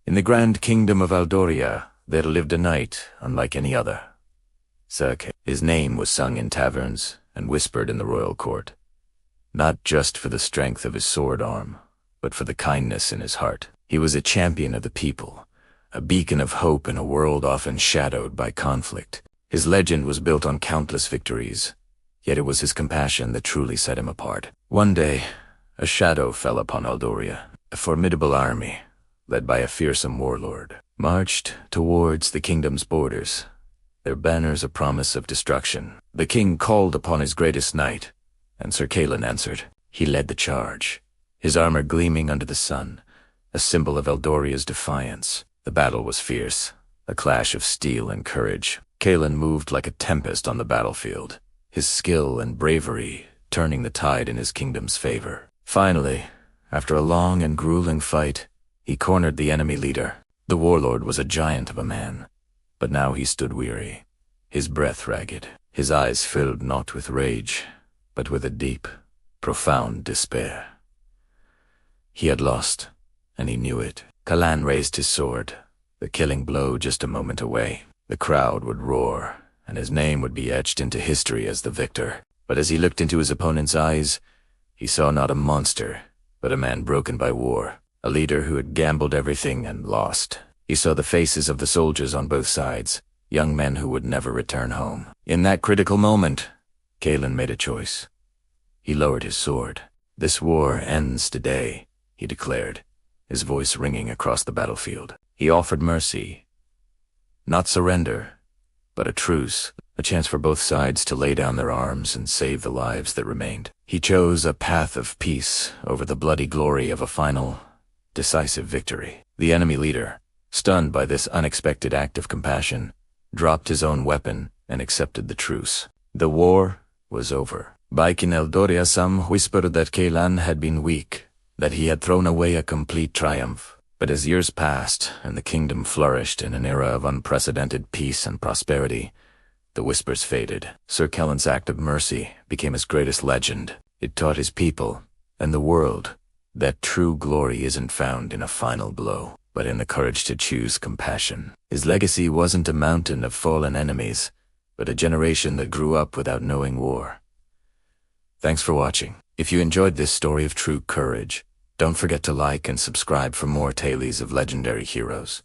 In the grand kingdom of Aldoria, there lived a knight unlike any other. Sir Kay. His name was sung in taverns and whispered in the royal court, not just for the strength of his sword arm, but for the kindness in his heart. He was a champion of the people, a beacon of hope in a world often shadowed by conflict. His legend was built on countless victories, yet it was his compassion that truly set him apart. One day, a shadow fell upon Aldoria. A formidable army, led by a fearsome warlord, marched towards the kingdom's borders, their banners a promise of destruction. The king called upon his greatest knight, and Sir Calin answered. He led the charge, his armor gleaming under the sun, a symbol of Aldoria's defiance. The battle was fierce, a clash of steel and courage. Calin moved like a tempest on the battlefield, his skill and bravery turning the tide in his kingdom's favor. Finally, after a long and grueling fight, he cornered the enemy leader. The warlord was a giant of a man, but now he stood weary, his breath ragged, his eyes filled not with rage, but with a deep, profound despair. He had lost, and he knew it. Callan raised his sword, the killing blow just a moment away. The crowd would roar, and his name would be etched into history as the victor. But as he looked into his opponent's eyes, he saw not a monster, but a man broken by war, a leader who had gambled everything and lost. He saw the faces of the soldiers on both sides, young men who would never return home. In that critical moment, Calin made a choice. He lowered his sword. "This war ends today," he declared, his voice ringing across the battlefield. He offered mercy, not surrender, but a truce, a chance for both sides to lay down their arms and save the lives that remained. He chose a path of peace over the bloody glory of a final, decisive victory. The enemy leader, stunned by this unexpected act of compassion, dropped his own weapon and accepted the truce. The war was over. Back in Aldoria, some whispered that Callan had been weak, that he had thrown away a complete triumph. But as years passed and the kingdom flourished in an era of unprecedented peace and prosperity, the whispers faded. Sir Callan's act of mercy became his greatest legend. It taught his people and the world that true glory isn't found in a final blow, but in the courage to choose compassion. His legacy wasn't a mountain of fallen enemies, but a generation that grew up without knowing war. Thanks for watching. If you enjoyed this story of true courage, don't forget to like and subscribe for more tales of legendary heroes.